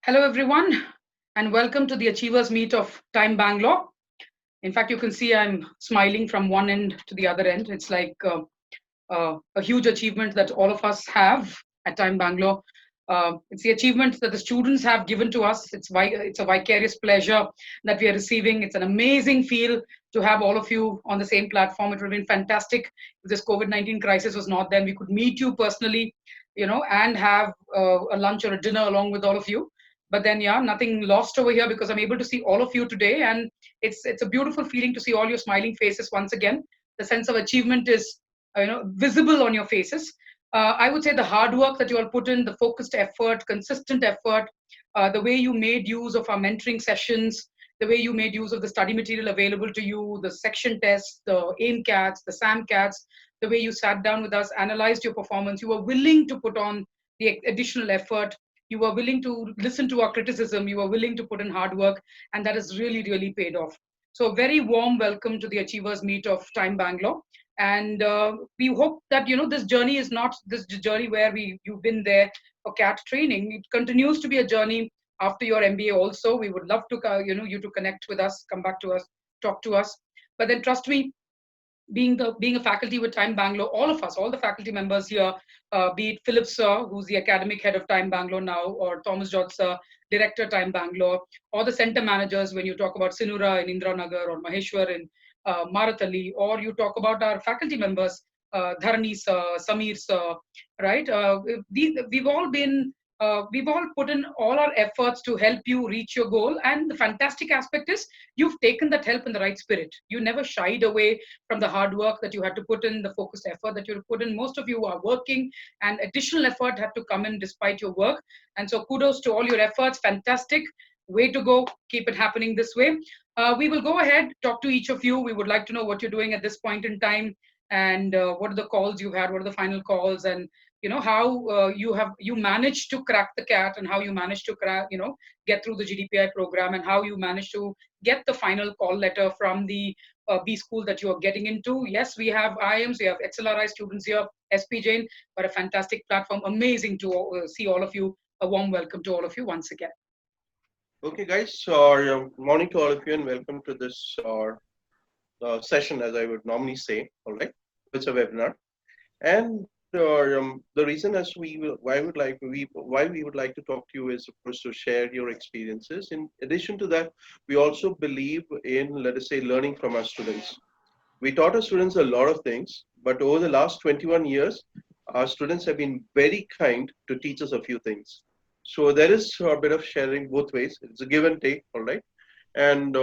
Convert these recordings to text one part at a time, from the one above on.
Hello, everyone, and welcome to the Achievers Meet of TIME Bangalore. In fact, you can see I'm smiling from one end to the other end. It's like a huge achievement that all of us have at TIME Bangalore. It's the achievement that the students have given to us. It's a vicarious pleasure that we are receiving. It's an amazing feel to have all of you on the same platform. It would have been fantastic if this COVID-19 crisis was not there. We could meet you personally, and have a lunch or a dinner along with all of you. But then, yeah, nothing lost over here because I'm able to see all of you today, and it's a beautiful feeling to see all your smiling faces once again. The sense of achievement is visible on your faces. I would say the hard work that you all put in, the focused effort, consistent effort, the way you made use of our mentoring sessions, the way you made use of the study material available to you, the section tests, the AIMCATs, the SAMCATs, the way you sat down with us, analyzed your performance. You were willing to put on the additional effort. You were willing to listen to our criticism. You were willing to put in hard work, and that has really, really paid off. So, a very warm welcome to the Achievers Meet of TIME Bangalore. And we hope that this journey is not this journey where you've been there for CAT training. It continues to be a journey after your MBA also. We would love to you to connect with us, come back to us, talk to us. But then trust me, being a faculty with Time Bangalore, all of us, all the faculty members here, be it Philip sir, who's the academic head of Time Bangalore now, or Thomas George sir, director Time Bangalore, or the center managers when you talk about Sinura in Indranagar or Maheshwar in Marathali, or you talk about our faculty members, Dharani sir, Samir sir, right? We've all put in all our efforts to help you reach your goal. And the fantastic aspect is you've taken that help in the right spirit. You never shied away from the hard work that you had to put in, the focused effort that you had put in. Most of you are working, and additional effort had to come in despite your work. And so kudos to all your efforts. Fantastic. Way to go. Keep it happening this way. We will go ahead, talk to each of you. We would like to know what you're doing at this point in time, and what are the calls you've had, what are the final calls, and how you managed to crack the CAT, and how you managed to get through the GDPI program, and how you managed to get the final call letter from the B school that you are getting into. Yes, we have IIMs, we have XLRI students here, SP Jain, but a fantastic platform. Amazing to see all of you. A warm welcome to all of you once again. Okay, guys. Morning to all of you, and welcome to this session, as I would normally say. All right, it's a webinar, and the reason as why we would like to talk to you is, of course, to share your experiences. In addition to that, we also believe in, let us say, learning from our students. We taught our students a lot of things, but over the last 21 years, our students have been very kind to teach us a few things. So there is a bit of sharing both ways. It's a give and take, all right? And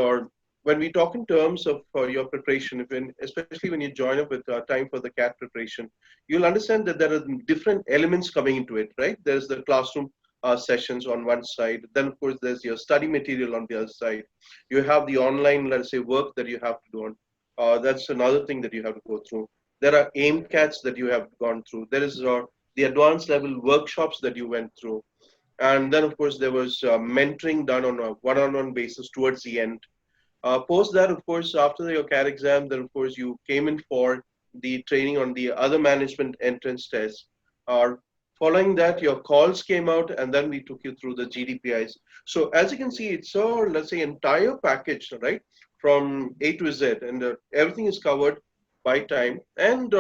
when we talk in terms of your preparation, especially when you join up with time for the CAT preparation, you'll understand that there are different elements coming into it, right? There's the classroom sessions on one side. Then, of course, there's your study material on the other side. You have the online, let us say, work that you have to do on. That's another thing that you have to go through. There are AIMCATs that you have gone through. There is the advanced level workshops that you went through. And then, of course, there was mentoring done on a one-on-one basis towards the end. Post that, of course, after your CAT exam, then, of course, you came in for the training on the other management entrance test. Following that, your calls came out, and then we took you through the GDPIs. So as you can see, it's a, let's say, entire package, right, from A to Z, and everything is covered by time. And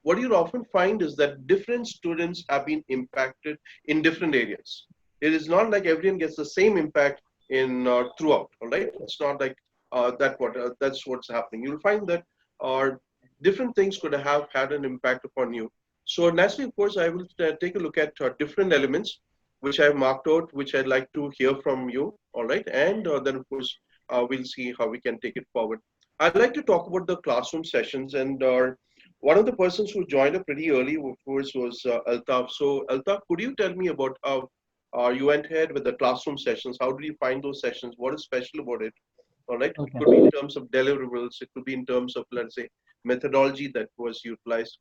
what you'll often find is that different students have been impacted in different areas. It is not like everyone gets the same impact in throughout, all right? It's not like that's what's happening. You'll find that different things could have had an impact upon you. So naturally, of course, I will take a look at different elements which I've marked out, which I'd like to hear from you, all right? And then, of course, we'll see how we can take it forward. I'd like to talk about the classroom sessions, and one of the persons who joined up pretty early, of course, was Altaf. So Altaf, could you tell me about how you went ahead with the classroom sessions? How did you find those sessions? What is special about it? All right. Okay. It could be in terms of deliverables. It could be in terms of, let's say, methodology that was utilized.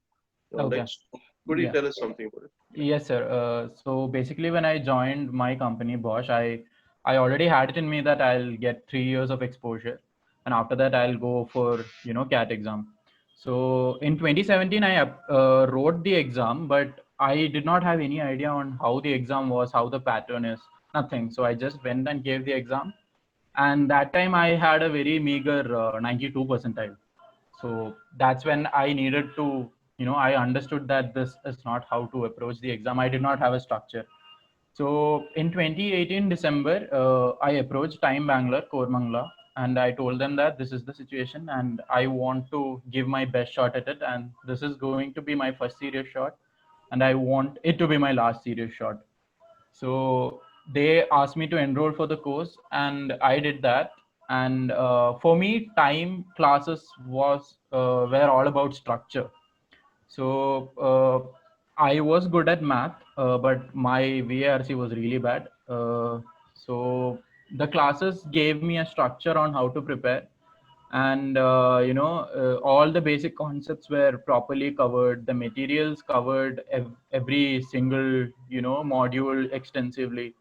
All Okay. right. So could you tell us something about it? Yes, sir. So basically, when I joined my company, Bosch, I already had it in me that I'll get 3 years of exposure, and after that, I'll go for CAT exam. So in 2017, I wrote the exam, but I did not have any idea on how the exam was, how the pattern is. nothing. So I just went and gave the exam, and that time I had a very meager 92 percentile. So that's when I needed to, I understood that this is not how to approach the exam. I did not have a structure. So in 2018 December, I approached Time Bangalore, Kormangla, and I told them that this is the situation and I want to give my best shot at it. And this is going to be my first serious shot, and I want it to be my last serious shot. So they asked me to enroll for the course, and I did that. And for me, time classes were all about structure. So I was good at math, but my VARC was really bad. So the classes gave me a structure on how to prepare, and all the basic concepts were properly covered. The materials covered every single module extensively,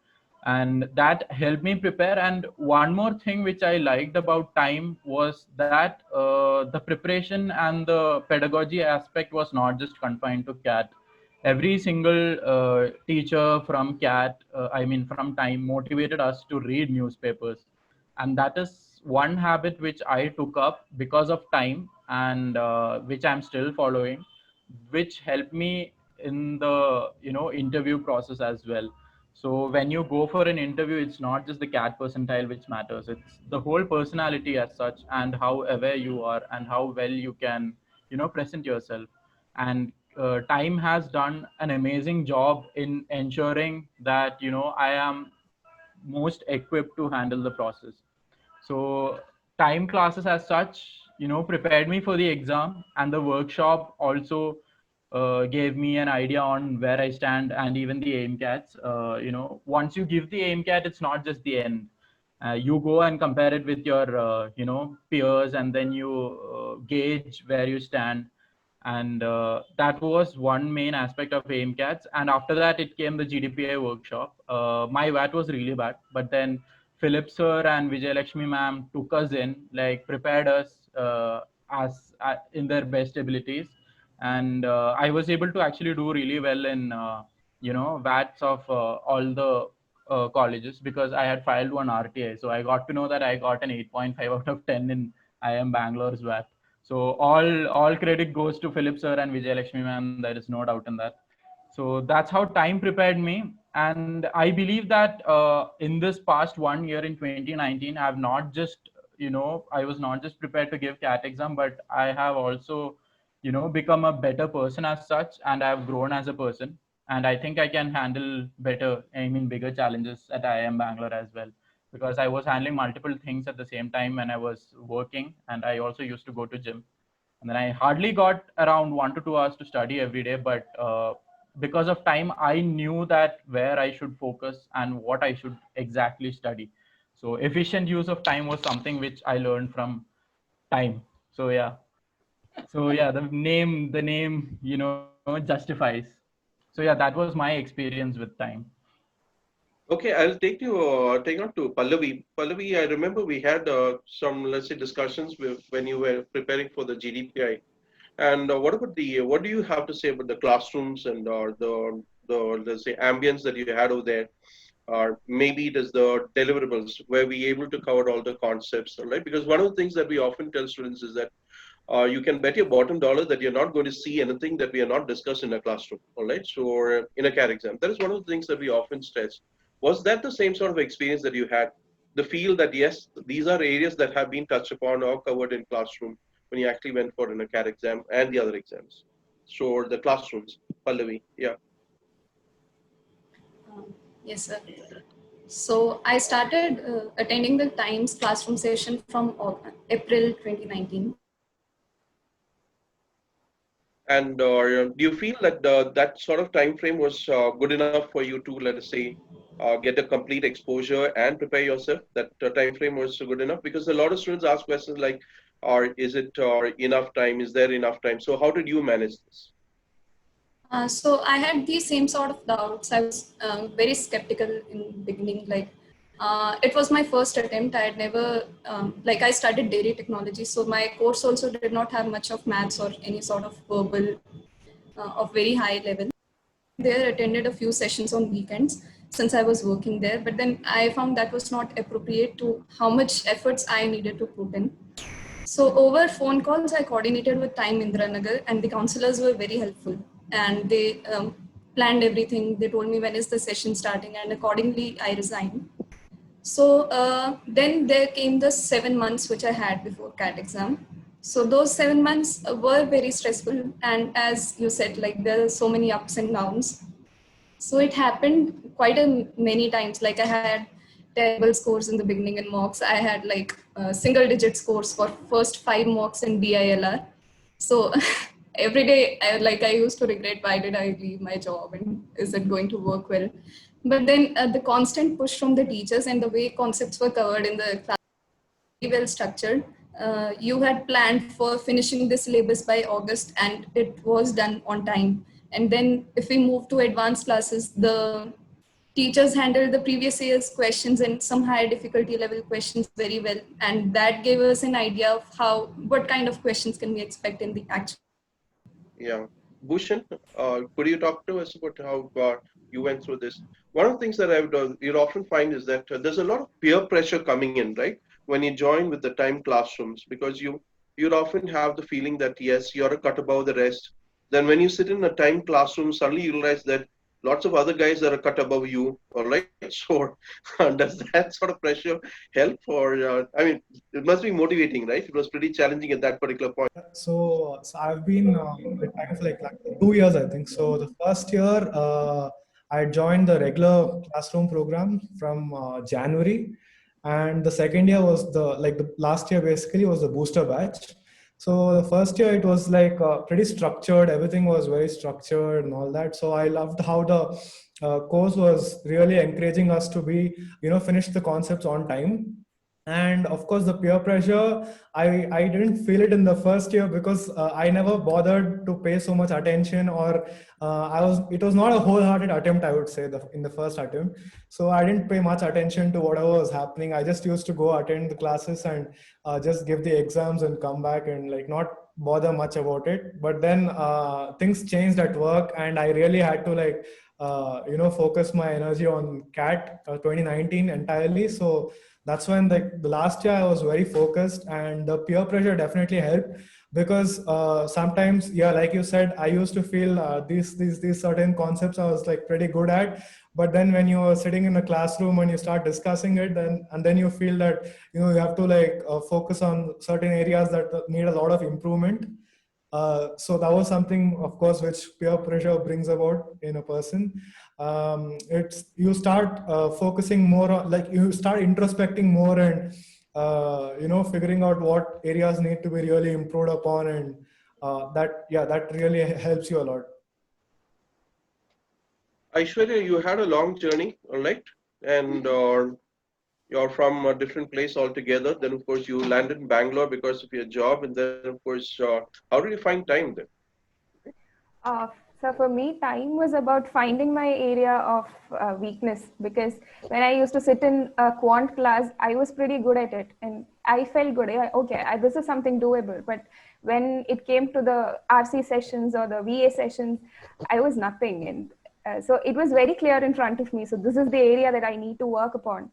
and that helped me prepare. And one more thing which I liked about time was that the preparation and the pedagogy aspect was not just confined to CAT. Every single teacher from CAT, I mean from time, motivated us to read newspapers, and that is one habit which I took up because of time, and which I'm still following, which helped me in the interview process as well. So when you go for an interview, it's not just the CAT percentile which matters, it's the whole personality as such, and how aware you are and how well you can present yourself. And time has done an amazing job in ensuring that I am most equipped to handle the process. So time classes as such prepared me for the exam, and the workshop also gave me an idea on where I stand, and even the AIMCATs. Once you give the AIMCAT, it's not just the end. You go and compare it with your peers, and then you gauge where you stand. And that was one main aspect of AIMCATs. And after that, it came the GDPI workshop. My VAT was really bad, but then Philip sir and Vijay Lakshmi ma'am took us in, like prepared us as in their best abilities, and I was able to actually do really well in VATs of all the colleges, because I had filed one RTI. So I got to know that I got an 8.5 out of 10 in IIM Bangalore's VAT. So all credit goes to Philip sir and Vijay Lakshmi ma'am. There is no doubt in that. So that's how time prepared me. And I believe that in this past 1 year in 2019, I've not just, I was not just prepared to give CAT exam, but I have also, become a better person as such, and I've grown as a person. And I think I can handle better, I mean, bigger challenges at IIM Bangalore as well, because I was handling multiple things at the same time when I was working, and I also used to go to gym. And then I hardly got around 1 to 2 hours to study every day, but because of time, I knew that where I should focus and what I should exactly study. So efficient use of time was something which I learned from time. So yeah. So yeah, the name, justifies. So yeah, that was my experience with time. Okay, I'll take on to Pallavi. Pallavi, I remember we had some, let's say, discussions when you were preparing for the GDPI. And what about what do you have to say about the classrooms and the let's say ambience that you had over there, or maybe it is the deliverables? Were we able to cover all the concepts, right? Because one of the things that we often tell students is that you can bet your bottom dollar that you're not going to see anything that we are not discussed in a classroom, all right? So, or in a CAT exam, that is one of the things that we often stress. Was that the same sort of experience that you had? The feel that yes, these are areas that have been touched upon or covered in classroom when you actually went for in a CAT exam and the other exams. So the classrooms, Pallavi, yeah. Yes, sir. So I started attending the Times classroom session from April 2019. And do you feel that that sort of time frame was good enough for you to, let us say, get a complete exposure and prepare yourself? That time frame was good enough? Because a lot of students ask questions like, "Or is it enough time? Is there enough time?" So how did you manage this? So I had these same sort of doubts. I was very skeptical in beginning. Like it was my first attempt. I had never like I studied dairy technology, so my course also did not have much of maths or any sort of verbal of very high level. There attended a few sessions on weekends. since I was working there. But then I found that was not appropriate to how much efforts I needed to put in. So over phone calls, I coordinated with Time Indranagar, and the counselors were very helpful. And they planned everything. They told me when is the session starting, and accordingly, I resigned. So then there came the 7 months which I had before CAT exam. So those 7 months were very stressful, and as you said, like there are so many ups and downs. So it happened quite many times. Like I had terrible scores in the beginning in mocks. I had like single digit scores for first 5 mocks in DILR. So every day, I used to regret, why did I leave my job and is it going to work well? But then the constant push from the teachers and the way concepts were covered in the class, very well structured. You had planned for finishing the syllabus by August and it was done on time. And then if we move to advanced classes, the teachers handled the previous year's questions and some higher difficulty level questions very well. And that gave us an idea of what kind of questions can we expect in the actual. Yeah. Bhushan, could you talk to us about how you went through this? One of the things that you'll often find is that there's a lot of peer pressure coming in, right? When you join with the time classrooms, because you'll often have the feeling that yes, you're a cut above the rest. Then when you sit in a time classroom, suddenly you realize that lots of other guys that are cut above you, all right? So does that sort of pressure help? Or I mean, it must be motivating, right? It was pretty challenging at that particular point. So I've been with Time for like 2 years, I think. So the first year, I joined the regular classroom program from January, and the second year was the last year basically was the booster batch. So the first year it was like pretty structured. Everything was very structured and all that. So I loved how the course was really encouraging us to be, finish the concepts on time. And of course the peer pressure, I didn't feel it in the first year because I never bothered to pay so much attention, or it was not a wholehearted attempt, I would say, in the first attempt. So I didn't pay much attention to whatever was happening. I just used to go attend the classes and just give the exams and come back and like not bother much about it. But then things changed at work, and I really had to like focus my energy on CAT 2019 entirely. So that's when the last year I was very focused, and the peer pressure definitely helped, because sometimes, yeah, like you said, I used to feel these certain concepts I was like pretty good at, but then when you are sitting in a classroom and you start discussing it, then you feel that you have to like focus on certain areas that need a lot of improvement. So that was something, of course, which peer pressure brings about in a person. It's you start focusing more on, like you start introspecting more, and figuring out what areas need to be really improved upon, and that really helps you a lot. Aishwarya, you had a long journey, all right, and you're from a different place altogether. Then, of course, you landed in Bangalore because of your job, and then, of course, how did you find time then? So for me, time was about finding my area of weakness, because when I used to sit in a quant class, I was pretty good at it and I felt good. Okay, this is something doable. But when it came to the RC sessions or the VA sessions, I was nothing. And so it was very clear in front of me. So this is the area that I need to work upon.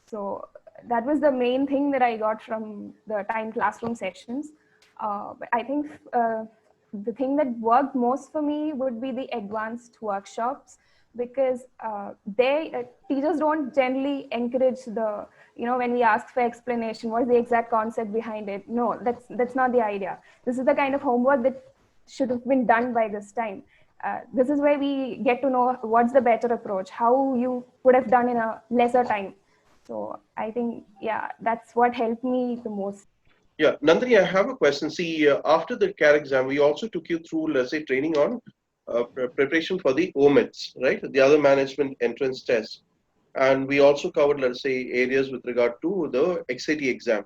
So that was the main thing that I got from the time classroom sessions. But I think the thing that worked most for me would be the advanced workshops, because teachers don't generally encourage the, when we ask for explanation, what is the exact concept behind it? No, that's not the idea. This is the kind of homework that should have been done by this time. This is where we get to know what's the better approach, how you would have done in a lesser time. So I think, yeah, that's what helped me the most. Yeah, Nandini, I have a question. See, after the CAT exam, we also took you through, let's say, training on preparation for the OMITs, right? The other management entrance test. And we also covered, let's say, areas with regard to the XAT exam.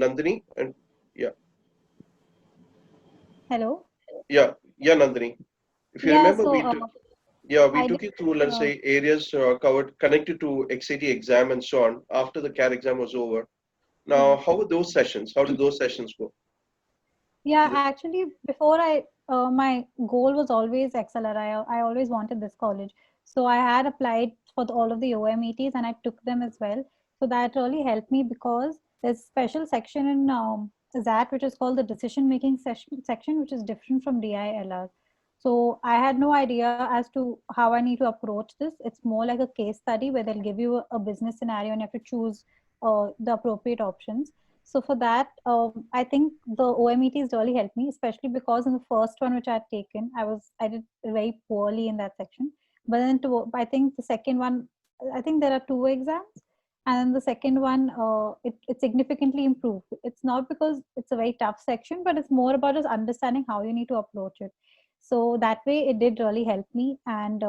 Nandini, and yeah. Hello. Yeah, Nandini. If you Yeah, remember, so we took you through, let's say, areas covered connected to XAT exam and so on after the CAT exam was over. Now, how were those sessions? How did those sessions go? yeah, actually, before my goal was always XLR. I always wanted this college. So I had applied for all of the OMETs and I took them as well. So that really helped me because there's a special section in XAT which is called the decision making section, which is different from DILR. So I had no idea as to how I need to approach this. It's more like a case study where they'll give you a business scenario and you have to choose the appropriate options. So for that, I think the OMETs really helped me, especially because in the first one which I had taken, I did very poorly in that section. But then I think the second one, I think there are 2 exams, and then the second one, it significantly improved. It's not because it's a very tough section, but it's more about just understanding how you need to approach it. So that way, it did really help me. And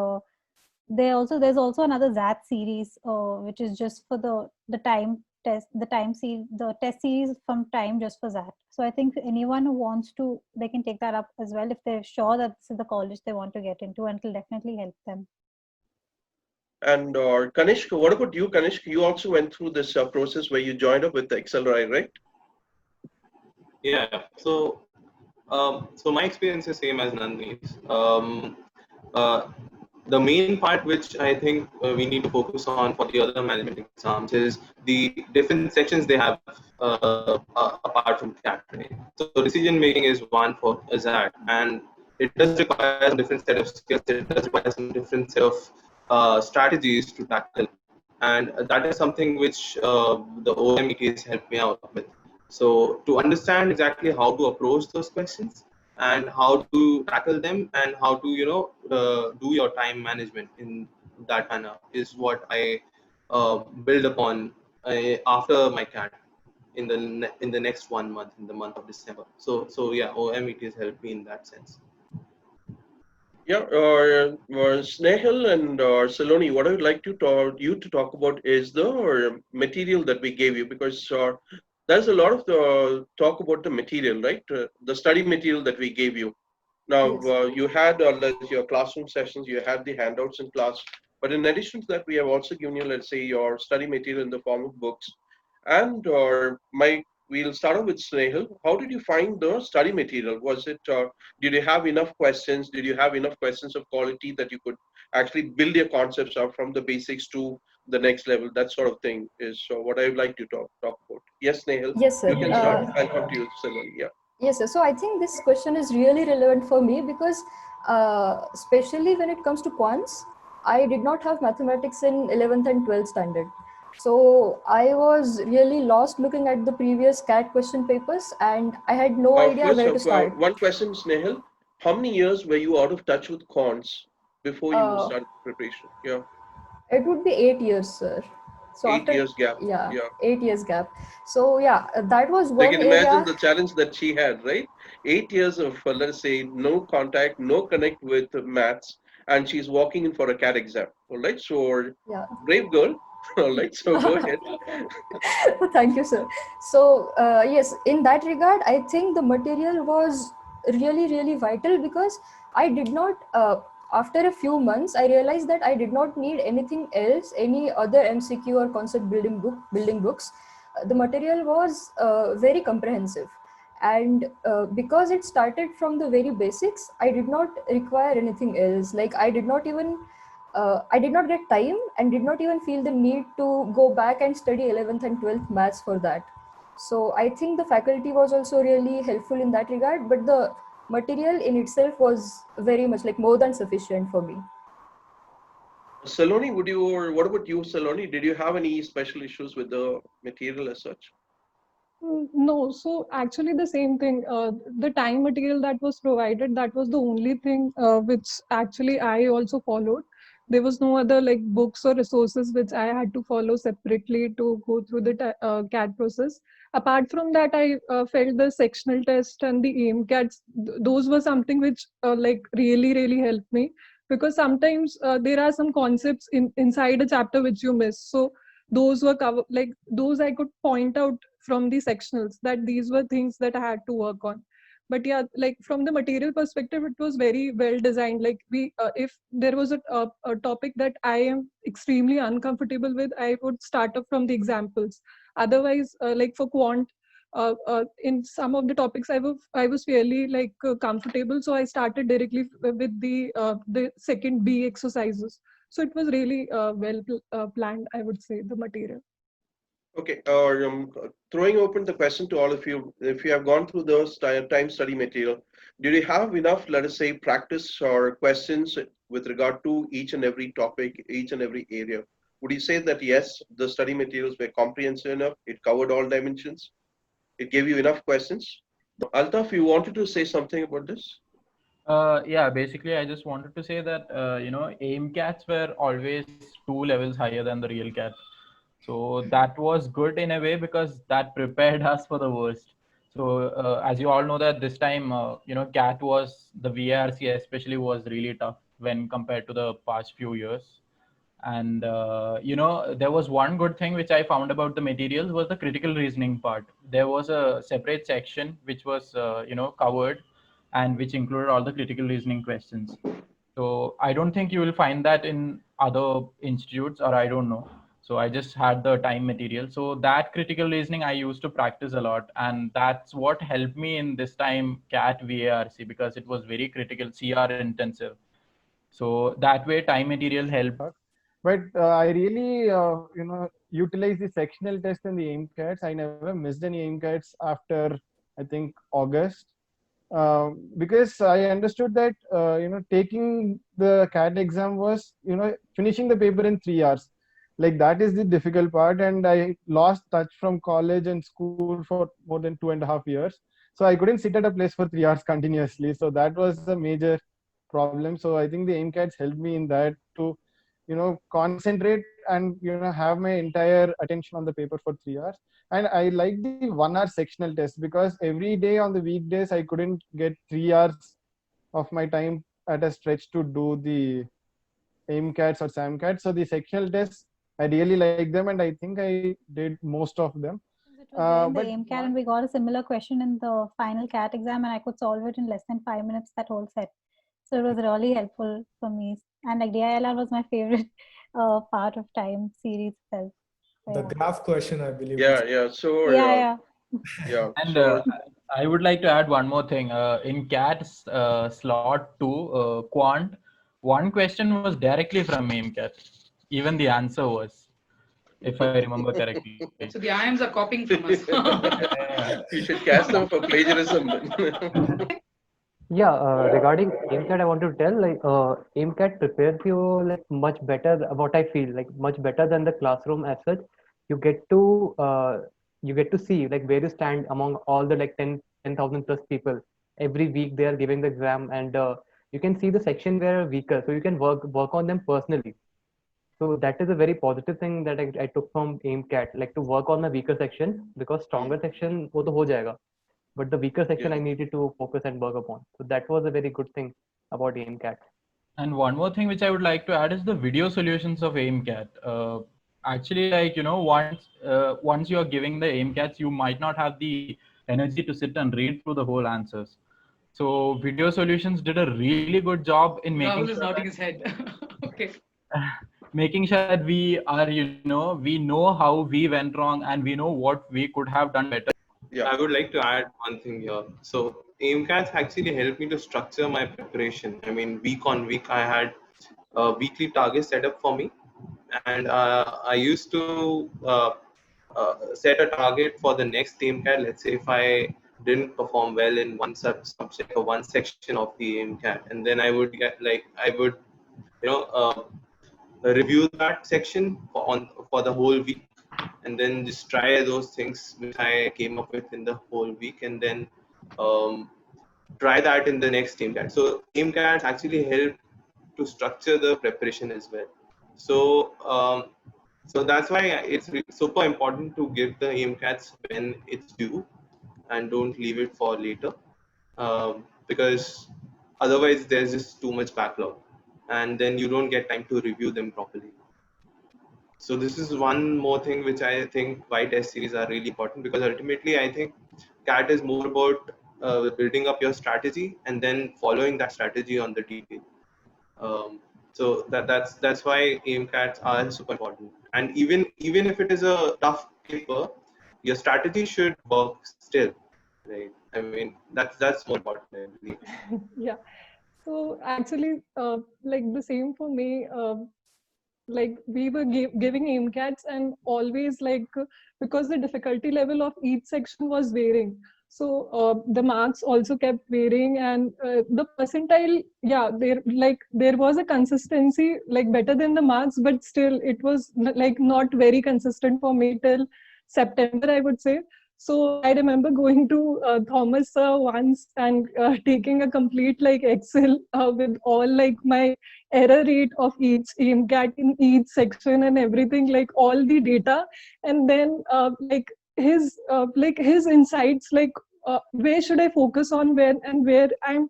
there's also another XAT series, which is just for the time test, the test series from time just for XAT. So I think anyone who wants to, they can take that up as well if they're sure that this is the college they want to get into, and it'll definitely help them. And Kanishk, what about you, Kanishk? You also went through this process where you joined up with the Accelerate, right? Yeah. So my experience is same as Nandini's. The main part which I think we need to focus on for the other management exams is the different sections they have apart from CAT. Right? So decision making is one for that, and it does require some different set of skills. It does require some different set of strategies to tackle, and that is something which the OMETs helped me out with. So to understand exactly how to approach those questions and how to tackle them and how to do your time management in that manner is what I build upon after my CAT in the next 1 month, in the month of December. So yeah, OMET has helped me in that sense. Yeah, Snehal and Saloni, what I would like to talk about is the material that we gave you, because there's a lot of the talk about the material, right? The study material that we gave you. Now, Yes. you had your classroom sessions, you had the handouts in class, but in addition to that, we have also given you, let's say, your study material in the form of books. And we'll start off with Snehal. How did you find the study material? Did you have enough questions? Did you have enough questions of quality that you could actually build your concepts up from the basics to the next level? That sort of thing is what I would like to talk about. Yes, Snehal, Yes, sir. you can start. I'll come to you, Saloni. Yeah. Yes, sir. So I think this question is really relevant for me because, especially when it comes to quants, I did not have mathematics in 11th and 12th standard. So I was really lost looking at the previous CAT question papers and I had no idea First, where to start. one question, Snehal. How many years were you out of touch with cons before you Uh, started preparation? Yeah, it would be 8 years, sir. So 8 years gap. yeah, Yeah. 8 years gap. So yeah, that was So you one can imagine area. the challenge that she had, right? 8 years of, let's say, no contact, no connect with maths, and she's walking in for a CAT exam. All right. So, Yeah. brave girl. All right. So go ahead. Thank you, sir. So, yes, in that regard, I think the material was really, really vital because I did not, after a few months, I realized that I did not need anything else, any other MCQ or concept building books. The material was very comprehensive. And because it started from the very basics, I did not require anything else. Like, I did not get time and did not even feel the need to go back and study 11th and 12th maths for that. So I think the faculty was also really helpful in that regard, but the material in itself was very much like more than sufficient for me. Saloni, what about you, Saloni? Did you have any special issues with the material as such? No, so actually the same thing. The time material that was provided, that was the only thing which actually I also followed. There was no other like books or resources which I had to follow separately to go through the CAT process. Apart from that, I felt the sectional test and the AIMCATs, those were something which like really helped me, because sometimes there are some concepts inside a chapter which you miss. So those were covered, like those I could point out from the sectionals that these were things that I had to work on. But yeah, like from the material perspective, it was very well designed. Like if there was a topic that I am extremely uncomfortable with, I would start up from the examples. Otherwise, like for quant, in some of the topics I was fairly comfortable, so I started directly with the second B exercises. So it was really planned, I would say, the material. Okay, throwing open the question to all of you, if you have gone through those time study material, do you have enough, let us say, practice or questions with regard to each and every topic, each and every area? Would you say that yes, the study materials were comprehensive enough, it covered all dimensions, it gave you enough questions? Altaf, you wanted to say something about this? Yeah, basically, I just wanted to say that, AIMCATs were always 2 levels higher than the real CAT. So that was good in a way because that prepared us for the worst. So as you all know that this time, CAT was, the VARC especially was really tough when compared to the past few years. And there was one good thing which I found about the materials was the critical reasoning part. There was a separate section which was covered, and which included all the critical reasoning questions. So I don't think you will find that in other institutes, or I don't know. So I just had the time material. So that critical reasoning I used to practice a lot, and that's what helped me in this time CAT VARC, because it was very critical, CR intensive. So that way time material helped. But I really, utilize the sectional test and the AIMCATs. I never missed any AIMCATs after, I think, August. Because I understood that, taking the CAT exam was, finishing the paper in 3 hours. Like that is the difficult part. And I lost touch from college and school for more than 2.5 years. So I couldn't sit at a place for 3 hours continuously. So that was a major problem. So I think the AIMCATs helped me in that to, concentrate and, have my entire attention on the paper for 3 hours. And I like the 1 hour sectional test because every day on the weekdays I couldn't get 3 hours of my time at a stretch to do the AIMCATs or SAMCATs. So the sectional tests, I really like them, and I think I did most of them. It was there in the But AIMCAT, and we got a similar question in the final CAT exam, and I could solve it in less than 5 minutes, that whole set. So it was really helpful for me. And like DILR was my favorite part of time series itself. So, The yeah. graph question, I believe. Yeah. So Yeah. yeah. And So I would like to add one more thing. In CAT's slot 2, quant, one question was directly from AIMCAT. Even the answer was, if I remember correctly. So the IIMs are copying from us. you should catch them for plagiarism. Yeah, regarding AIMCAT, I want to tell like AIMCAT prepares you like much better. What I feel like much better than the classroom as such. You get to see like where you stand among all the like 10,000 plus people. Every week they are giving the exam, and you can see the section where are weaker, so you can work on them personally. So that is a very positive thing that I took from AIMCAT, like to work on the weaker section, because stronger section वो तो हो जाएगा, but the weaker section I needed to focus and work upon. So that was a very good thing about AIMCAT. And one more thing which I would like to add is the video solutions of AIMCAT. Actually, once you are giving the AIMCATs, you might not have the energy to sit and read through the whole answers. So video solutions did a really good job in making Rahul is nodding his head. Okay. making sure that we are, we know how we went wrong and we know what we could have done better. Yeah. I would like to add one thing here. So AIMCATs actually helped me to structure my preparation. I mean, week on week, I had weekly targets set up for me, and I used to set a target for the next AIMCAT. Let's say if I didn't perform well in one subject or one section of the AIMCAT, and then I would review that section for the whole week, and then just try those things which I came up with in the whole week, and then try that in the next AIMCAT. So AIMCATs actually help to structure the preparation as well. So that's why it's super important to give the AIMCATs when it's due, and don't leave it for later, because otherwise there's just too much backlog, and then you don't get time to review them properly. So this is one more thing which I think why test series are really important, because ultimately I think CAT is more about building up your strategy and then following that strategy on the detail. So that's why AIMCATs are super important. And even if it is a tough paper, your strategy should work still, right? I mean that's more important, I believe. Yeah. So actually, like the same for me. like we were giving AIMCATs, and always like because the difficulty level of each section was varying, so the marks also kept varying, and the percentile, yeah, there was a consistency like better than the marks, but still it was like not very consistent for me till September, I would say. So I remember going to Thomas sir once and taking a complete like Excel with all like my error rate of each AIMCAT in each section and everything, like all the data, and then like his insights, like where should I focus on, where I'm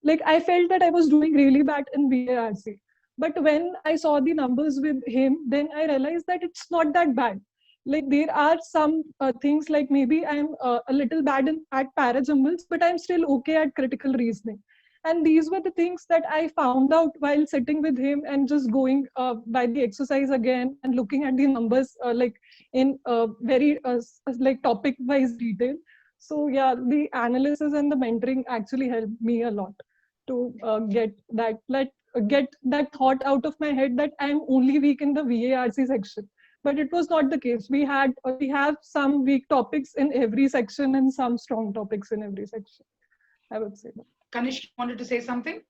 like I felt that I was doing really bad in VARC. But when I saw the numbers with him, then I realized that it's not that bad. Like there are some things like maybe I'm a little bad at parajumbles, but I'm still okay at critical reasoning. And these were the things that I found out while sitting with him and just going by the exercise again and looking at the numbers like in very like topic wise detail. So yeah, the analysis and the mentoring actually helped me a lot to get that thought out of my head that I'm only weak in the VARC section. But it was not the case. We have some weak topics in every section and some strong topics in every section, I would say. Kanish wanted to say something.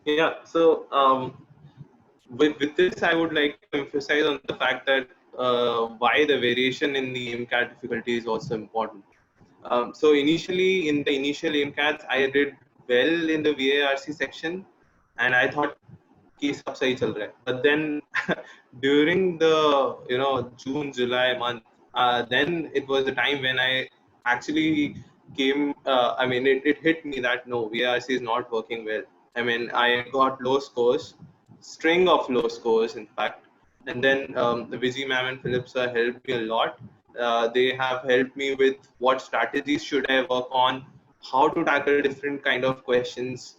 Yeah. So with this, I would like to emphasize on the fact that why the variation in the AIMCAT difficulty is also important. So initially, in the initial AIMCATs, I did well in the VARC section, and I thought कि सब सही चल रहा है. But then during the June July month, then it was the time when I actually came. I mean, it hit me that no, VARC is not working well. I mean, I got low scores, string of low scores, in fact. And then the Vijay ma'am and Philip sir helped me a lot. They have helped me with what strategies should I work on, how to tackle different kind of questions,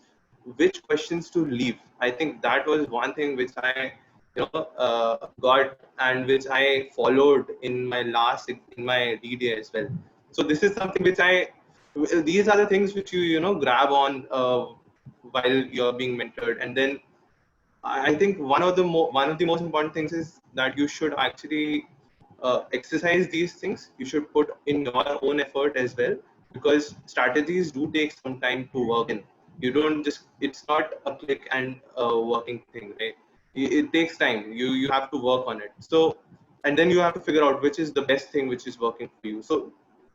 which questions to leave. I think that was one thing which I got and which I followed in my DDA as well. So this is something which these are the things which you grab on while you're being mentored. And then I think one of the most important things is that you should actually exercise these things. You should put in your own effort as well, because strategies do take some time to work in. You don't just, it's not a click and working thing, right? It takes time. You have to work on it. So, and then you have to figure out which is the best thing which is working for you. So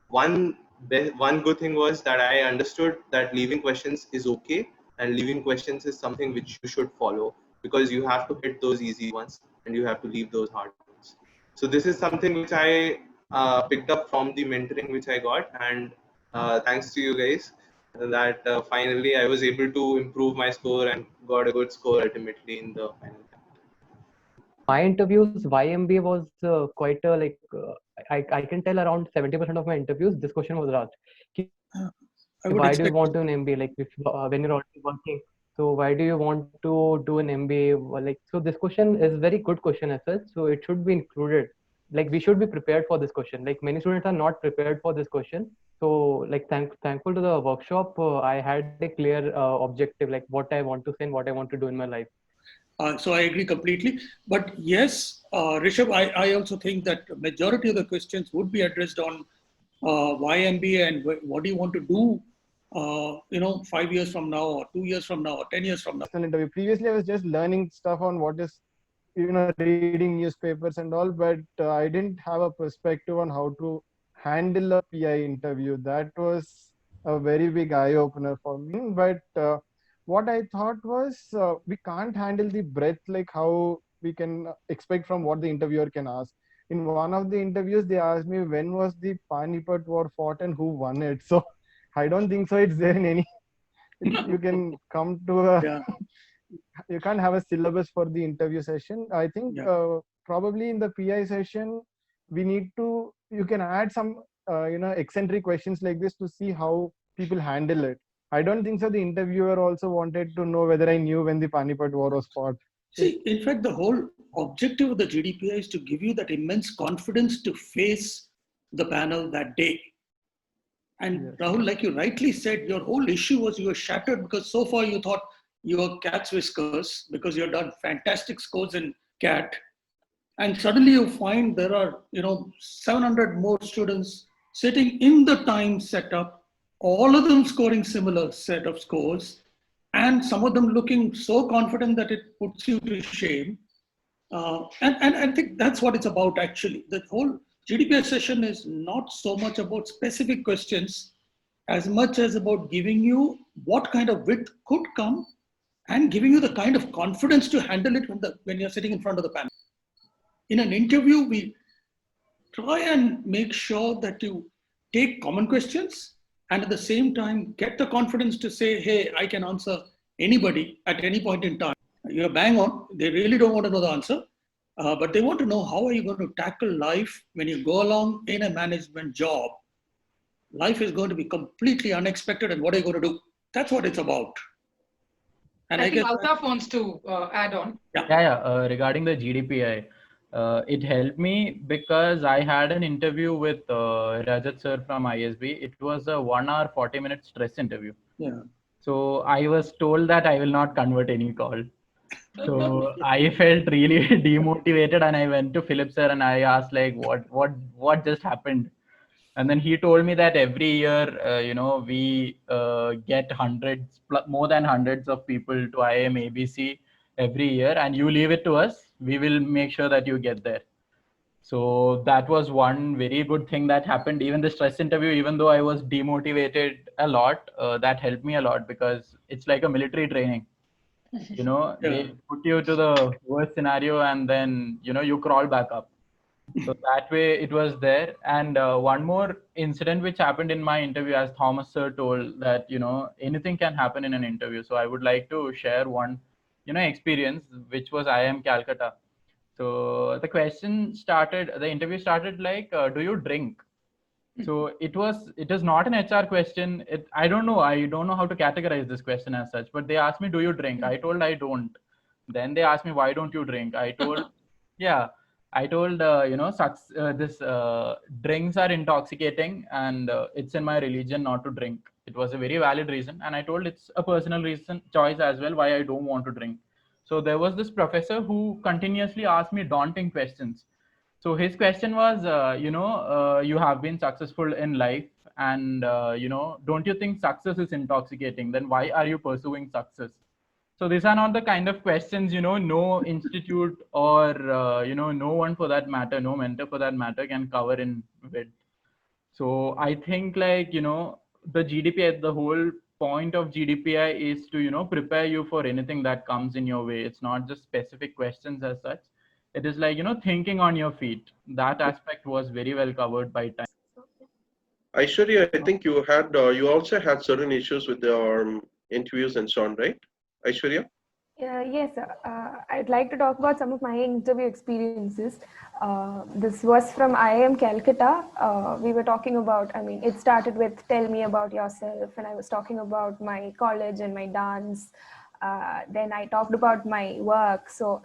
one good thing was that I understood that leaving questions is okay, and leaving questions is something which you should follow, because you have to hit those easy ones and you have to leave those hard ones. So this is something which I picked up from the mentoring which I got, and thanks to you guys that finally I was able to improve my score and got a good score ultimately in the final. My interviews, YMBA was quite I can tell around 70% of my interviews, this question was asked. Why do you want to do an MBA? Like when you're already working, so why do you want to do an MBA? Like, so this question is very good question as such. So it should be included. Like we should be prepared for this question. Like many students are not prepared for this question. So like thankful to the workshop, I had a clear objective, like what I want to say and what I want to do in my life. So I agree completely. But yes, Rishabh, I also think that majority of the questions would be addressed on why MBA and what do you want to do, 5 years from now or 2 years from now or 10 years from now. Interview. Previously, I was just learning stuff on what is, reading newspapers and all, but I didn't have a perspective on how to handle a PI interview. That was a very big eye opener for me. But what I thought was we can't handle the breadth like how we can expect from what the interviewer can ask. In one of the interviews, they asked me when was the Panipat War fought and who won it. So I don't think so it's there in any. You can come to a. You can't have a syllabus for the interview session. I think probably in the PI session, we need to. You can add some eccentric questions like this to see how people handle it. I don't think so. The interviewer also wanted to know whether I knew when the Panipat War was fought. See, in fact, the whole objective of the GDPI is to give you that immense confidence to face the panel that day. And Rahul, like you rightly said, your whole issue was you were shattered because so far you thought your cat's whiskers because you've done fantastic scores in cat, and suddenly you find there are 700 more students sitting in the time setup, all of them scoring similar set of scores, and some of them looking so confident that it puts you to shame. And I think that's what it's about actually. The whole GDPI session is not so much about specific questions as much as about giving you what kind of wit could come and giving you the kind of confidence to handle it when you're sitting in front of the panel. In an interview, we try and make sure that you take common questions and at the same time get the confidence to say, hey, I can answer anybody at any point in time. You're bang on. They really don't want to know the answer, but they want to know how are you going to tackle life when you go along in a management job. Life is going to be completely unexpected, and what are you going to do? That's what it's about. And I think Altaf wants to add on. Regarding the GDPI, it helped me because I had an interview with Rajat sir from ISB. It was a 1 hour 40-minute stress interview. Yeah. So I was told that I will not convert any call. So I felt really demotivated, and I went to Philip sir and I asked like, what just happened? And then he told me that every year, we get more than hundreds of people to IIM ABC every year, and you leave it to us. We will make sure that you get there. So that was one very good thing that happened. Even the stress interview, even though I was demotivated a lot, that helped me a lot because it's like a military training. They put you to the worst scenario and then, you crawl back up. So that way it was there. And one more incident which happened in my interview, as Thomas sir told, that, anything can happen in an interview. So I would like to share one, experience, which was IIM Calcutta. So the interview started like, do you drink? So it is not an HR question. I don't know how to categorize this question as such, but they asked me, do you drink? I told I don't. Then they asked me, why don't you drink? I told, this drinks are intoxicating and it's in my religion not to drink. It was a very valid reason. And I told it's a personal choice as well, why I don't want to drink. So there was this professor who continuously asked me daunting questions. So his question was, you have been successful in life and, don't you think success is intoxicating? Then why are you pursuing success? So these are not the kind of questions, no institute or, no one for that matter, no mentor for that matter can cover in width. So I think like, the GDPI, the whole point of GDPI is to, prepare you for anything that comes in your way. It's not just specific questions as such. It is like, thinking on your feet. That aspect was very well covered by time. Aishwarya, I think you also had certain issues with your interviews and so on, right? Aishwarya? Yes, I'd like to talk about some of my interview experiences. This was from IIM Calcutta. We were talking about, it started with tell me about yourself, and I was talking about my college and my dance. Then I talked about my work. So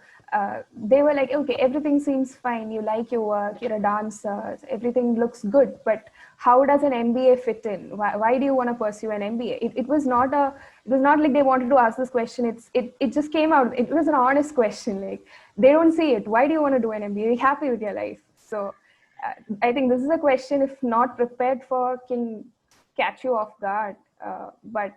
they were like, okay, everything seems fine. You like your work, you're a dancer, everything looks good. But how does an MBA fit in? Why do you want to pursue an MBA? It was not like they wanted to ask this question. It just came out. It was an honest question. Like, they don't see it. Why do you want to do an MBA? Are you happy with your life? So I think this is a question, if not prepared for, can catch you off guard. But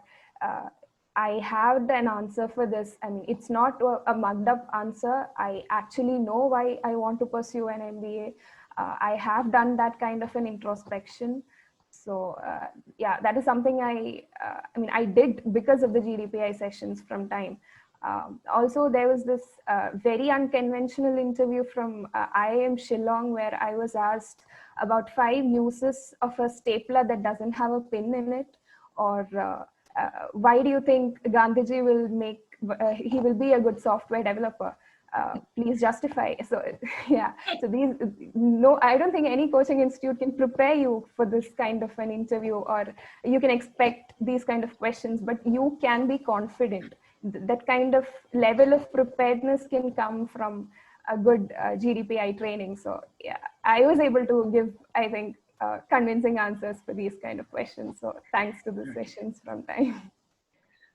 I have an answer for this. It's not a mugged up answer. I actually know why I want to pursue an MBA. I have done that kind of an introspection. So that is something I did because of the GDPI sessions from TIME. Also, there was this very unconventional interview from IIM Shillong where I was asked about 5 uses of a stapler that doesn't have a pin in it, or why do you think Gandhiji he will be a good software developer? Please justify. So so I don't think any coaching institute can prepare you for this kind of an interview, or you can expect these kind of questions, but you can be confident. That kind of level of preparedness can come from a good GDPI training. So I was able to give, I think, convincing answers for these kind of questions. So thanks to the sessions from TIME.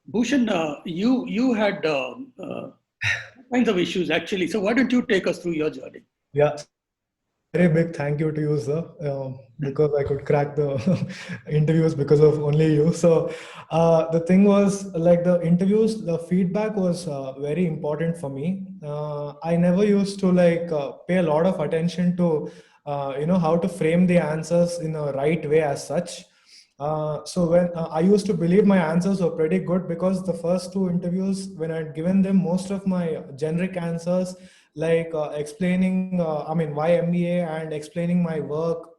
Bhushan, you had kinds of issues actually. So why don't you take us through your journey? Yeah. Very big thank you to you, sir, because I could crack the interviews because of only you. So the thing was, like, the interviews, the feedback was very important for me. I never used to pay a lot of attention to how to frame the answers in a right way as such. So when I used to believe my answers were pretty good, because the first two interviews, when I'd given them most of my generic answers, like explaining, why MBA, and explaining my work,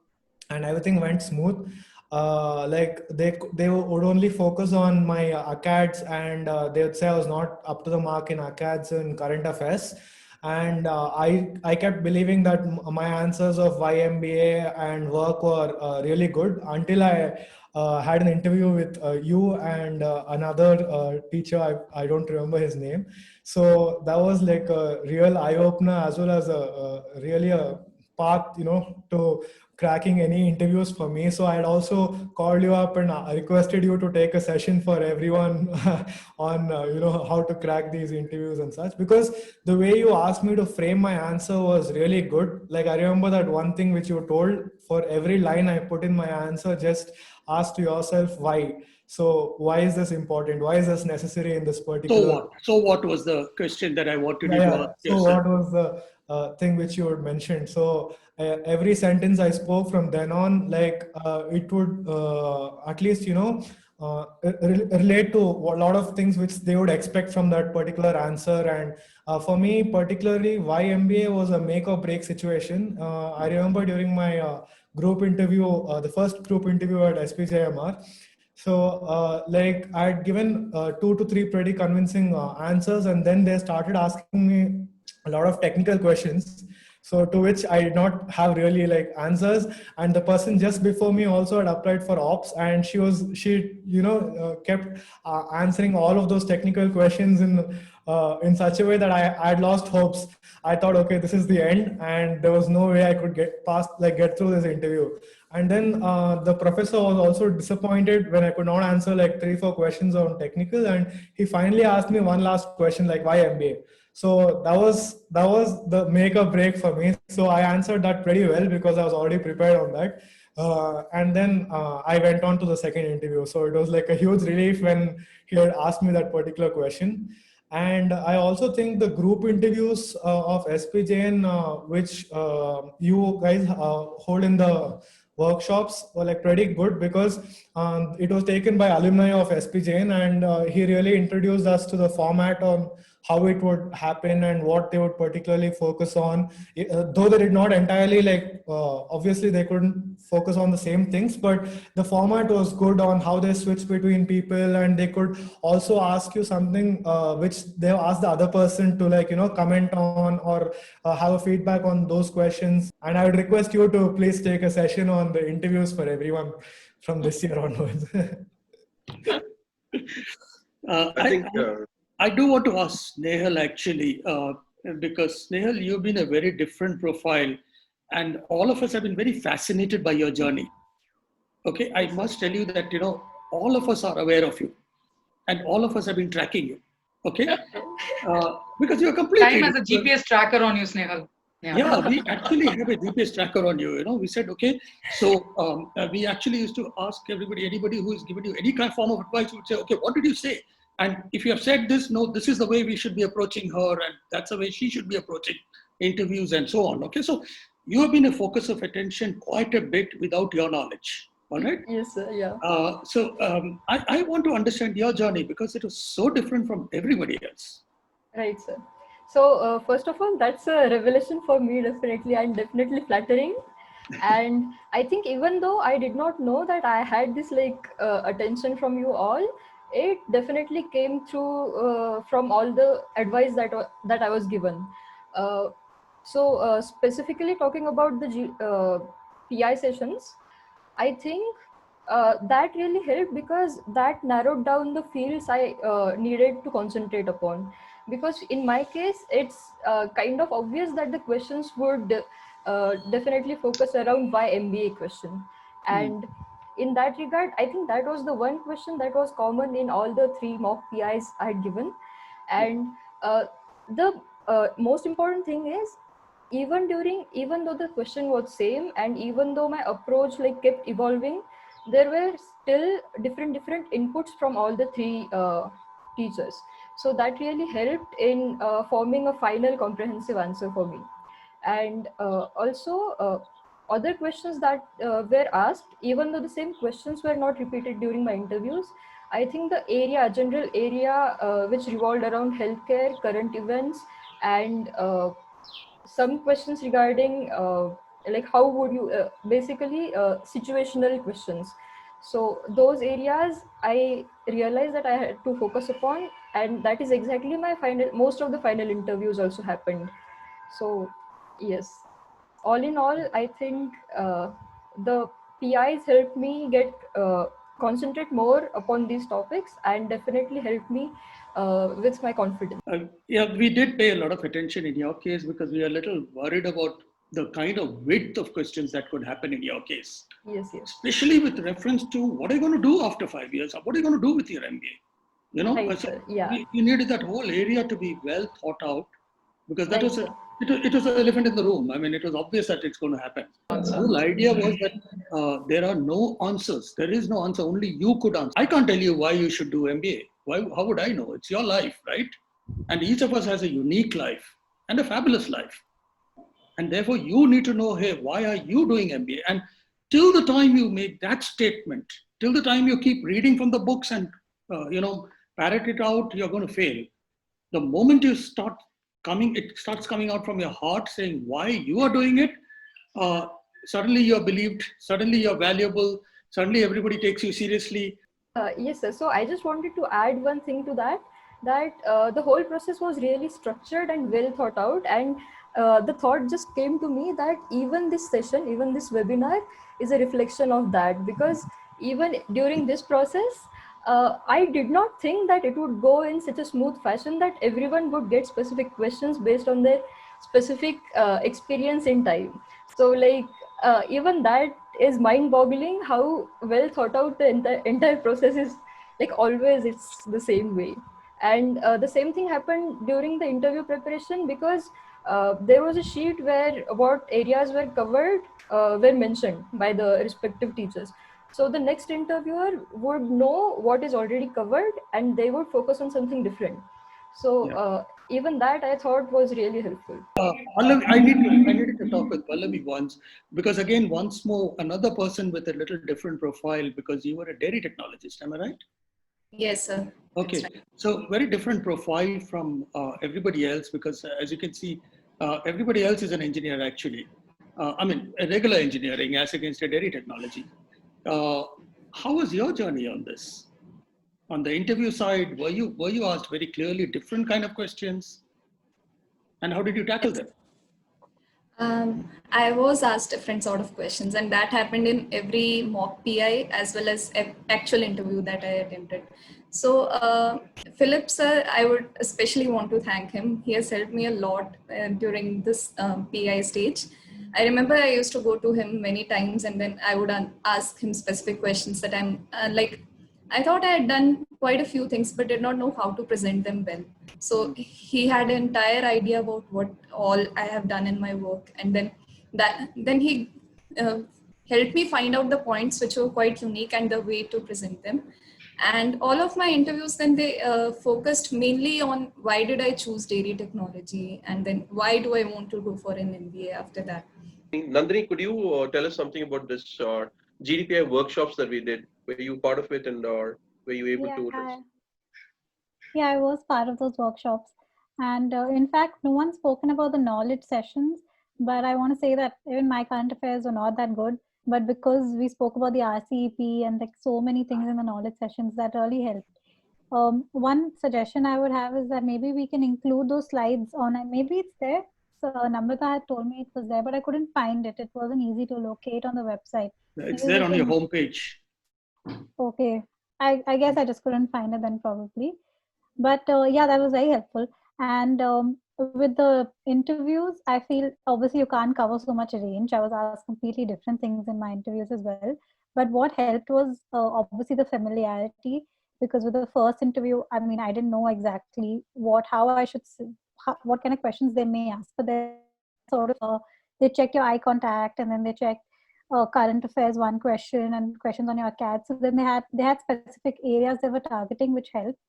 and everything went smooth. Like they would only focus on my ACADs, and they would say I was not up to the mark in ACADs and current affairs. And I kept believing that my answers of why MBA and work were really good, until I had an interview with you and another teacher. I don't remember his name. So that was like a real eye opener, as well as a really a path, to cracking any interviews for me. So I had also called you up and requested you to take a session for everyone on how to crack these interviews and such, because the way you asked me to frame my answer was really good. Like, I remember that one thing which you told: for every line I put in my answer, just ask to yourself why. So why is this important? Why is this necessary in this particular? So what was the question that I wanted you to ask So yourself? what was the thing which you had mentioned? So every sentence I spoke from then on, it would at least relate to a lot of things which they would expect from that particular answer. And for me particularly, why MBA was a make or break situation. I remember during my group interview, the first group interview at SPJMR. So, I had given 2 to 3 pretty convincing answers, and then they started asking me a lot of technical questions. So, to which I did not have really answers. And the person just before me also had applied for ops, and she kept answering all of those technical questions in such a way that I had lost hopes. I thought, okay, this is the end, and there was no way I could get through this interview. And then the professor was also disappointed when I could not answer 3-4 questions on technical, and he finally asked me one last question, like, why MBA. So that was the make or break for me. So I answered that pretty well, because I was already prepared on that. And then I went on to the second interview. So it was like a huge relief when he had asked me that particular question. And I also think the group interviews of SPJN, which you guys hold in the workshops, were pretty good, because it was taken by alumni of SPJN, and he really introduced us to the format on how it would happen and what they would particularly focus on. Though they did not entirely obviously they couldn't focus on the same things, but the format was good on how they switch between people, and they could also ask you something which they asked the other person to comment on, or have a feedback on those questions. And I would request you to please take a session on the interviews for everyone from this year onwards. I do want to ask Snehal actually, because Snehal, you've been a very different profile, and all of us have been very fascinated by your journey. Okay, I must tell you that all of us are aware of you, and all of us have been tracking you. Okay, because you're completely. Time has a GPS tracker on you, Snehal. Yeah, we actually have a GPS tracker on you. We said, okay, so we actually used to ask anybody who is giving you any kind of form of advice, would say, okay, what did you say? And if you have said this, no, this is the way we should be approaching her, and that's the way she should be approaching interviews and so on. Okay, so you have been a focus of attention quite a bit without your knowledge. All right. Yes, sir. Yeah. So I want to understand your journey, because it was so different from everybody else. Right, sir. So first of all, that's a revelation for me, definitely, and definitely flattering. And I think even though I did not know that I had this attention from you all, it definitely came through from all the advice that I was given. So specifically talking about the PI sessions, I think that really helped, because that narrowed down the fields I needed to concentrate upon. Because in my case, it's kind of obvious that the questions would definitely focus around why MBA question. And in that regard, I think that was the one question that was common in all the 3 mock PIs I had given. And the most important thing is, even though the question was same, and even though my approach like kept evolving, there were still different inputs from all the 3 teachers. So that really helped in forming a final comprehensive answer for me. And also other questions that were asked, even though the same questions were not repeated during my interviews, I think the general area which revolved around healthcare, current events, and some questions regarding like how would you basically situational questions. So those areas I realized that I had to focus upon, and that is exactly my most of the final interviews also happened. So yes, all in all, I think the PIs helped me get concentrate more upon these topics, and definitely helped me with my confidence. Yeah, we did pay a lot of attention in your case because we are a little worried about the kind of width of questions that could happen in your case. Yes. Especially with reference to what are you going to do after 5 years? What are you going to do with your MBA? You know, Right, so yeah. we needed that whole area to be well thought out, because that Right, was it was an elephant in the room. I mean, it was obvious that it's going to happen. The whole idea was that there are no answers. There is no answer. Only you could answer. I can't tell you why you should do MBA. Why? How would I know? It's your life, right? And each of us has a unique life and a fabulous life. And therefore, you need to know, hey, why are you doing MBA? And till the time you make that statement, till the time you keep reading from the books and parrot it out, you're going to fail. The moment you start it starts coming out from your heart saying why you are doing it. Suddenly you're believed. Suddenly you're valuable. Suddenly everybody takes you seriously. Yes, sir. So I just wanted to add one thing to that, the whole process was really structured and well thought out. And the thought just came to me that even this session, even this webinar is a reflection of that, because even during this process, I did not think that it would go in such a smooth fashion that everyone would get specific questions based on their specific experience in time. So like even that is mind-boggling how well thought out the entire process is. Like always it's the same way. And the same thing happened during the interview preparation, because there was a sheet where what areas were covered were mentioned by the respective teachers. So the next interviewer would know what is already covered and they would focus on something different. So even that I thought was really helpful. Pallavi, I needed to talk with Pallavi once, because again, once more, another person with a little different profile, because you were a dairy technologist, am I right? Yes, sir. Okay, Right. so very different profile from everybody else, because as you can see, everybody else is an engineer actually. I mean, a regular engineering as against a dairy technology. How was your journey on this? On the interview side, were you asked very clearly different kind of questions, and how did you tackle them? I was asked different sort of questions, and that happened in every mock PI as well as actual interview that I attempted. So Philip sir, I would especially want to thank him. He has helped me a lot during this PI stage. I remember I used to go to him many times, and then I would ask him specific questions that I'm like, I thought I had done quite a few things, but did not know how to present them well. So he had an entire idea about what all I have done in my work, and then he helped me find out the points which were quite unique and the way to present them. And all of my interviews then they focused mainly on why did I choose dairy technology, and then why do I want to go for an MBA after that. Nandini, could you tell us something about this GDPI workshops that we did? Were you part of it, and or were you able to? Yeah, I was part of those workshops. And in fact, no one's spoken about the knowledge sessions, but I want to say that even my current affairs were not that good. But because we spoke about the RCEP and like so many things in the knowledge sessions, that really helped. One suggestion I would have is that maybe we can include those slides on, and maybe it's there. So Namrata had told me it was there, but I couldn't find it. It wasn't easy to locate on the website. It's Maybe there we on your can... homepage. Okay. I guess I just couldn't find it then probably. But yeah, that was very helpful. And with the interviews, I feel obviously you can't cover so much range. I was asked completely different things in my interviews as well. But what helped was obviously the familiarity, because with the first interview, I mean, I didn't know exactly how I should, what kind of questions they may ask. But then sort of, they check your eye contact, and then they check current affairs one question and questions on your CAT. So then they had specific areas they were targeting, which helped.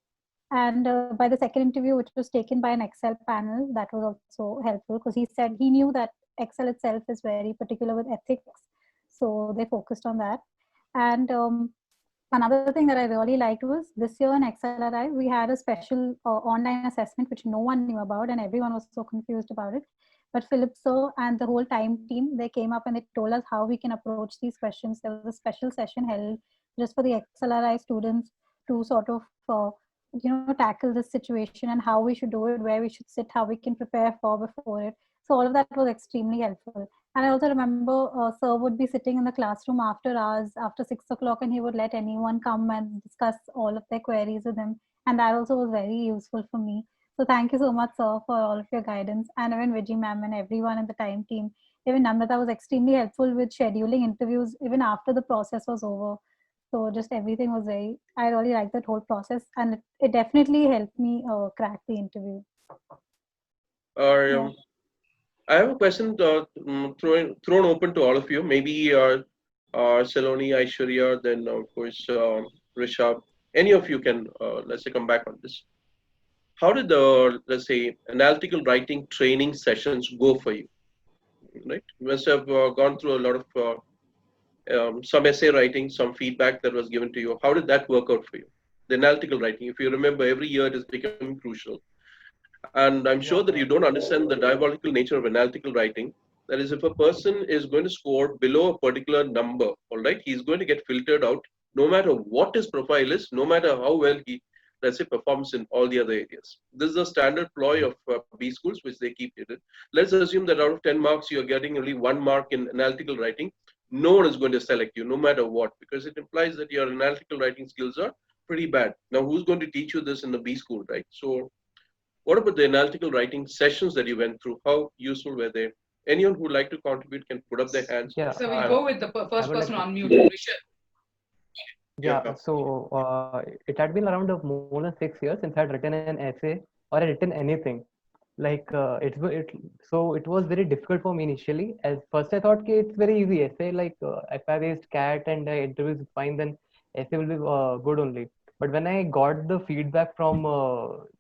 And by the second interview, which was taken by an Excel panel, that was also helpful, because he said he knew that Excel itself is very particular with ethics. So they focused on that. And another thing that I really liked was this year in XLRI, we had a special online assessment, which no one knew about, and everyone was so confused about it. But Philip Sir and the whole time team, they came up and they told us how we can approach these questions. There was a special session held just for the XLRI students to sort of tackle this situation and how we should do it, where we should sit, how we can prepare for before it. So all of that was extremely helpful. And I also remember sir would be sitting in the classroom after hours, after 6 o'clock, and he would let anyone come and discuss all of their queries with him. And that also was very useful for me. So thank you so much, sir, for all of your guidance. And even Vijay ma'am and everyone in the time team. Even Namrata was extremely helpful with scheduling interviews even after the process was over. So just everything was I really liked that whole process, and it definitely helped me crack the interview. I have a question thrown open to all of you. Maybe Saloni, Aishwarya, then of course Rishabh. Any of you can let's say come back on this. How did the let's say analytical writing training sessions go for you? Right, you must have gone through a lot of some essay writing, some feedback that was given to you. How did that work out for you? The analytical writing, if you remember, every year it is becoming crucial. And I'm sure that you don't understand the diabolical nature of analytical writing. That is, if a person is going to score below a particular number, all right, he's going to get filtered out no matter what his profile is, no matter how well he, let's say, performs in all the other areas. This is a standard ploy of B schools, which they keep it. Let's assume that out of 10 marks, you're getting only 1 mark in analytical writing. No one is going to select you, no matter what, because it implies that your analytical writing skills are pretty bad. Now, who's going to teach you this in the B school, right? So, what about the analytical writing sessions that you went through? How useful were they? Anyone who would like to contribute can put up their hands. Yeah. So we'll go with the first person like on mute, Rishabh. Yeah, so it had been around more than 6 years since I had written an essay or had written anything. Like so it was very difficult for me initially. As first I thought it's very easy essay. Like if I raised CAT and interviews fine, then essay will be good only. But when I got the feedback from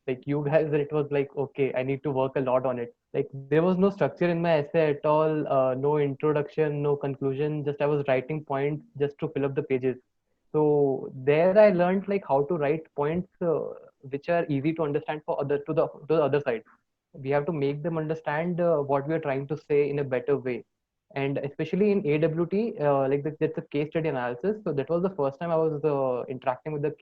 like you guys, it was like, okay, I need to work a lot on it. Like there was no structure in my essay at all, no introduction, no conclusion. Just I was writing points just to fill up the pages. So there I learned like how to write points which are easy to understand for to the other side. We have to make them understand what we are trying to say in a better way. And especially in AWT, like that's a case study analysis. So that was the first time I was interacting with the